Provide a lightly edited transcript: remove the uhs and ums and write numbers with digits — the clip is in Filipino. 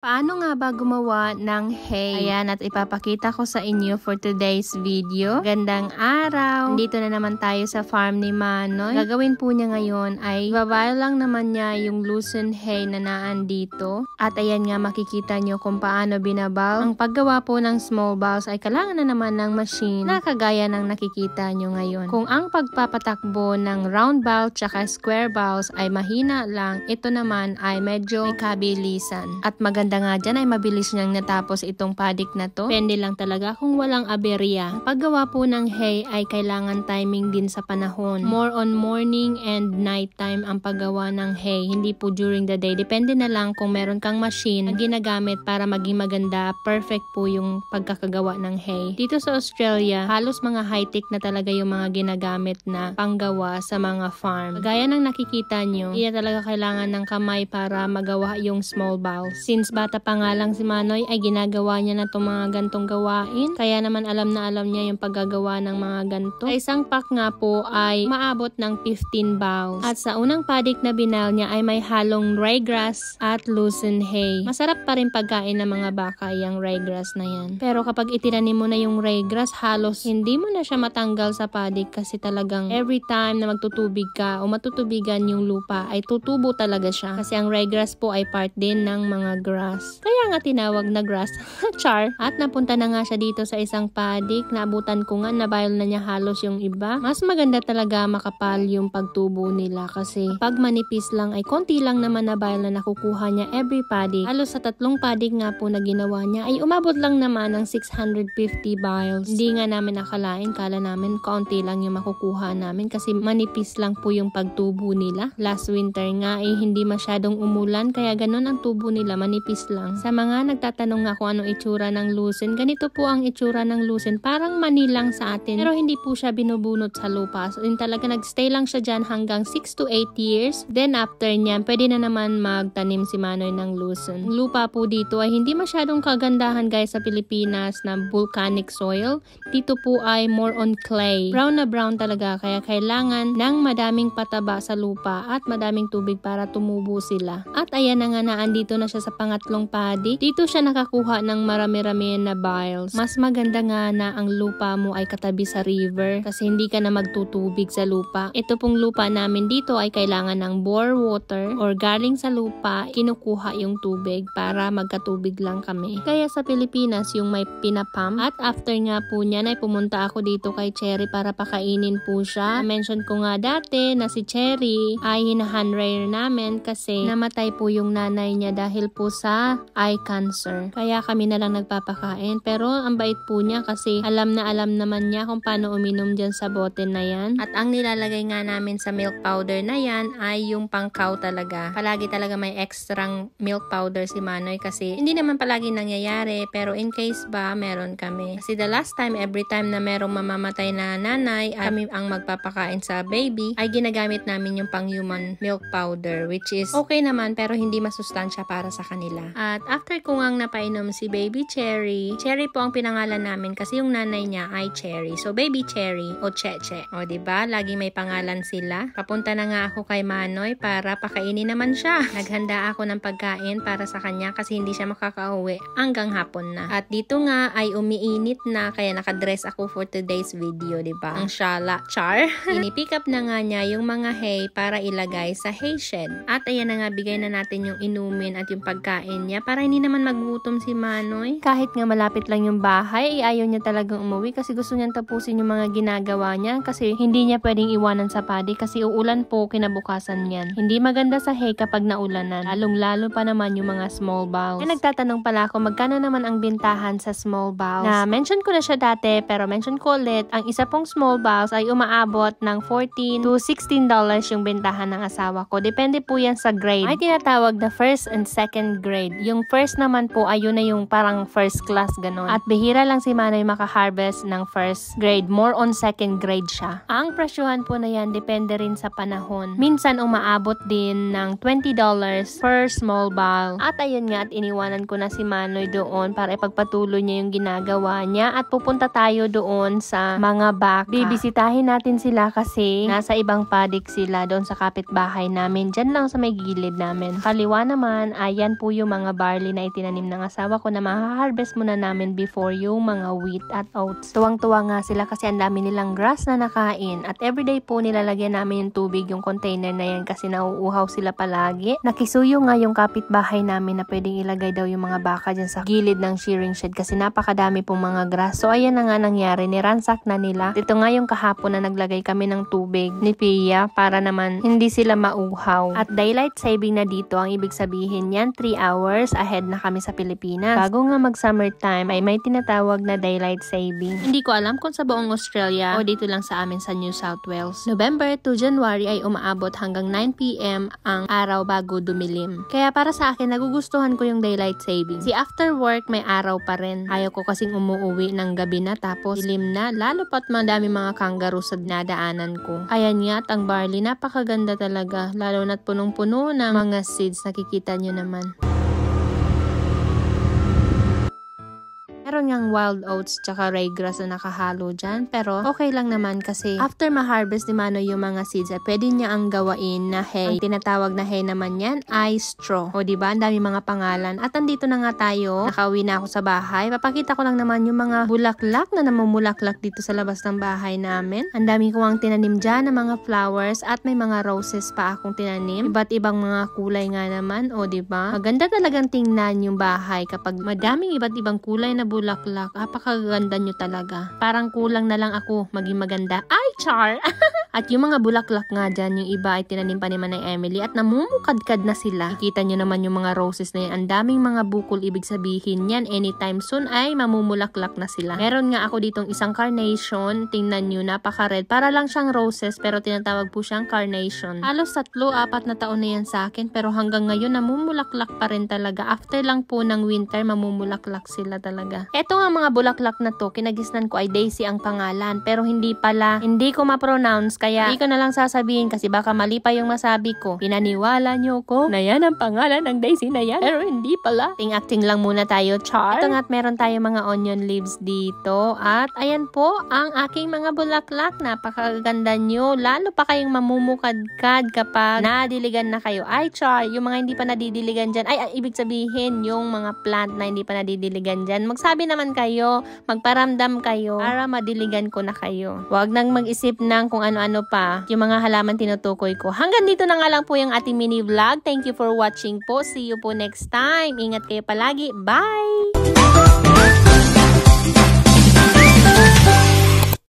Paano nga ba gumawa ng hay? Ayan, at ipapakita ko sa inyo for today's video. Gandang araw! Dito na naman tayo sa farm ni Manoy. Gagawin po niya ngayon ay babayo lang naman niya yung loosened hay na naan dito. At ayan nga, makikita nyo kung paano binabaw. Ang paggawa po ng small balls ay kailangan na naman ng machine na kagaya ng nakikita nyo ngayon. Kung ang pagpapatakbo ng round ball tsaka square balls ay mahina lang, ito naman ay medyo may kabilisan. At maganda nga dyan ay mabilis niyang natapos itong paddock na to. Depende lang talaga kung walang aberya. Paggawa po ng hay ay kailangan timing din sa panahon. More on morning and night time ang paggawa ng hay. Hindi po during the day. Depende na lang kung meron kang machine na ginagamit para maging maganda. Perfect po yung pagkakagawa ng hay. Dito sa Australia, halos mga high-tech na talaga yung mga ginagamit na panggawa sa mga farm. Gaya ng nakikita nyo, hindi talaga kailangan ng kamay para magawa yung small balls. Since bata pa nga lang si Manoy ay ginagawa niya na itong mga gantong gawain. Kaya naman alam na alam niya yung paggagawa ng mga ganto. Sa isang pack nga po ay maabot ng 15 balls. At sa unang paddock na binal niya ay may halong ryegrass at loosened hay. Masarap pa rin pagkain ng mga baka yung ryegrass na yan. Pero kapag itinanim mo na yung ryegrass, halos hindi mo na siya matanggal sa paddock kasi talagang every time na magtutubig ka o matutubigan yung lupa ay tutubo talaga siya. Kasi ang ryegrass po ay part din ng mga grass. Kaya nga tinawag na grass. Char. At napunta na nga siya dito sa isang paddock. Naabutan ko nga, nabayal na niya halos yung iba. Mas maganda talaga makapal yung pagtubo nila kasi pag manipis lang ay konti lang naman nabayal na nakukuha niya every paddock. Halos sa 3 paddock nga po na ginawa niya ay umabot lang naman ng 650 biles. Hindi nga namin nakalain. Kala namin kaunti lang yung makukuha namin kasi manipis lang po yung pagtubo nila. Last winter nga ay hindi masyadong umulan kaya ganun ang tubo nila, manipis lang. Sa mga nagtatanong nga kung anong itsura ng loosen, ganito po ang itsura ng loosen. Parang mani lang sa atin. Pero hindi po siya binubunot sa lupa. So, talaga nagstay lang siya dyan hanggang 6 to 8 years. Then after niyan, pwede na naman magtanim si Manoy ng loosen. Lupa po dito ay hindi masyadong kagandahan guys sa Pilipinas na volcanic soil. Dito po ay more on clay. Brown na brown talaga. Kaya kailangan ng madaming pataba sa lupa at madaming tubig para tumubo sila. At ayan na nga, naandito na siya sa pangatlong paddock. Dito siya nakakuha ng marami-rami na biles. Mas maganda nga na ang lupa mo ay katabi sa river kasi hindi ka na magtutubig sa lupa. Ito pong lupa namin dito ay kailangan ng bore water or galing sa lupa, kinukuha yung tubig para magkatubig lang kami. Kaya sa Pilipinas yung may pinapump. At after nga po niyan ay pumunta ako dito kay Cherry para pakainin po siya. Mention ko nga dati na si Cherry ay hinahandryer namin kasi namatay po yung nanay niya dahil po sa eye cancer. Kaya kami na lang nagpapakain. Pero ang bait po niya kasi alam naman niya kung paano uminom dyan sa bote na yan. At ang nilalagay nga namin sa milk powder na yan ay yung pang-cow talaga. Palagi talaga may extrang milk powder si Manoy kasi hindi naman palagi nangyayari pero in case ba meron kami. Kasi the last time, every time na merong mamamatay na nanay, kami ang magpapakain sa baby, ay ginagamit namin yung pang-human milk powder which is okay naman pero hindi masustansya para sa kanila. At after ko ngang napainom si Baby Cherry, Cherry po ang pinangalan namin kasi yung nanay niya ay Cherry. So Baby Cherry o Cheche. O diba, lagi may pangalan sila. Papunta na nga ako kay Manoy para pakainin naman siya. Naghanda ako ng pagkain para sa kanya kasi hindi siya makakauwi hanggang hapon na. At dito nga ay umiinit na kaya nakadress ako for today's video, diba? Ang shala, char. Ini-pick up na nga niya yung mga hay para ilagay sa hay shed. At ayan na nga, bigay na natin yung inumin at yung pagkain niya para hindi naman magutom si Manoy. Kahit nga malapit lang yung bahay, ayaw niya talagang umuwi kasi gusto niyang tapusin yung mga ginagawa niya kasi hindi niya pwedeng iwanan sa paddock kasi uulan po kinabukasan yan. Hindi maganda sa hay kapag naulanan, lalong-lalo pa naman yung mga small balls. Ay, nagtatanong pala ako magkano naman ang bintahan sa small balls. Na mention ko na siya dati pero mention ko ulit, ang isa pong small balls ay umaabot ng $14 to $16 yung bintahan ng asawa ko. Depende po yan sa grade. Ay tinatawag na first and second grade. Yung first naman po ay yun na yung parang first class ganon. At bihira lang si Manoy maka-harvest ng first grade. More on second grade siya. Ang presyuhan po na yan depende rin sa panahon. Minsan umaabot din ng $20 per small ball. At ayun nga, at iniwanan ko na si Manoy doon para ipagpatuloy niya yung ginagawa niya at pupunta tayo doon sa mga baka. Bibisitahin natin sila kasi nasa ibang paddock sila doon sa kapitbahay namin. Diyan lang sa may gilid namin. Kaliwa naman, ayan po yung yung mga barley na itinanim ng asawa ko na maha-harvest muna namin before yung mga wheat at oats. Tuwang-tuwa nga sila kasi ang dami nilang grass na nakain at everyday po nilalagyan namin yung tubig yung container na yan kasi nauuhaw sila palagi. Nakisuyo nga yung kapitbahay namin na pwedeng ilagay daw yung mga baka dyan sa gilid ng shearing shed kasi napakadami pong mga grass. So ayan na nga nangyari, niransak na nila. Dito nga yung kahapon na naglagay kami ng tubig ni Pia para naman hindi sila mauhaw. At daylight saving na dito, ang ibig sabihin yan 3 hours ahead na kami sa Pilipinas. Bago nga mag summertime ay may tinatawag na daylight saving. Hindi ko alam kung sa buong Australia o dito lang sa amin sa New South Wales. November to January ay umaabot hanggang 9 PM ang araw bago dumilim. Kaya para sa akin nagugustuhan ko yung daylight saving. Si after work may araw pa rin. Ayaw ko kasing umuwi ng gabi na tapos dilim na, lalo pat madami mga kangaroo sa dinadaanan ko. Ayan nga at ang barley napakaganda talaga, lalo na't punong-puno ng mga seeds, nakikita nyo naman. Meron ngang wild oats tsaka ryegrass na nakahalo dyan. Pero okay lang naman kasi after ma-harvest ni Mano yung mga seeds, pwede niya ang gawain na hay. Ang tinatawag na hay naman yan ay straw. O diba? Ang dami mga pangalan. At andito na nga tayo. Nakauwi na ako sa bahay. Papakita ko lang naman yung mga bulaklak na namumulaklak dito sa labas ng bahay namin. Ang dami ko ang tinanim dyan ng mga flowers at may mga roses pa akong tinanim. Iba't ibang mga kulay nga naman. O diba? Maganda talagang tingnan yung bahay kapag madaming iba't ibang kulay na bulaklak. Apakaganda nyo talaga. Parang kulang na lang ako maging maganda. Ay, char! At yung mga bulaklak nga dyan, yung iba ay tinanim pa ni Manay Emily at namumukadkad na sila. Ikita nyo naman yung mga roses na yan. Ang daming mga bukol, ibig sabihin yan. Anytime soon ay mamumulaklak na sila. Meron nga ako ditong isang carnation. Tingnan nyo, napaka-red. Para lang siyang roses pero tinatawag po siyang carnation. Halos 3-4 na taon na yan sa akin pero hanggang ngayon namumulaklak pa rin talaga. After lang po ng winter, mamumulaklak sila talaga. Eto nga mga bulaklak na to, kinagisnan ko ay Daisy ang pangalan. Pero hindi pala, hindi ko ma-pronounce kaya hindi ko na lang sasabihin kasi baka mali pa yung masabi ko. Pinaniwala nyo ko na yan ang pangalan ng Daisy na yan. Pero hindi pala. Acting lang muna tayo, char. Ito nga at meron tayo mga onion leaves dito. At ayan po ang aking mga bulaklak. Napakaganda nyo. Lalo pa kayong mamumukadkad kapag nadiligan na kayo. Ay, char. Yung mga hindi pa nadidiligan dyan. Ay, ibig sabihin yung mga plant na hindi pa nadidiligan dyan. Magsabi naman kayo, magparamdam kayo para madiligan ko na kayo. Huwag nang mag-isip ng kung ano-ano pa yung mga halaman tinutukoy ko. Hanggang dito na nga lang po yung ating mini vlog. Thank you for watching po. See you po next time. Ingat kayo palagi. Bye!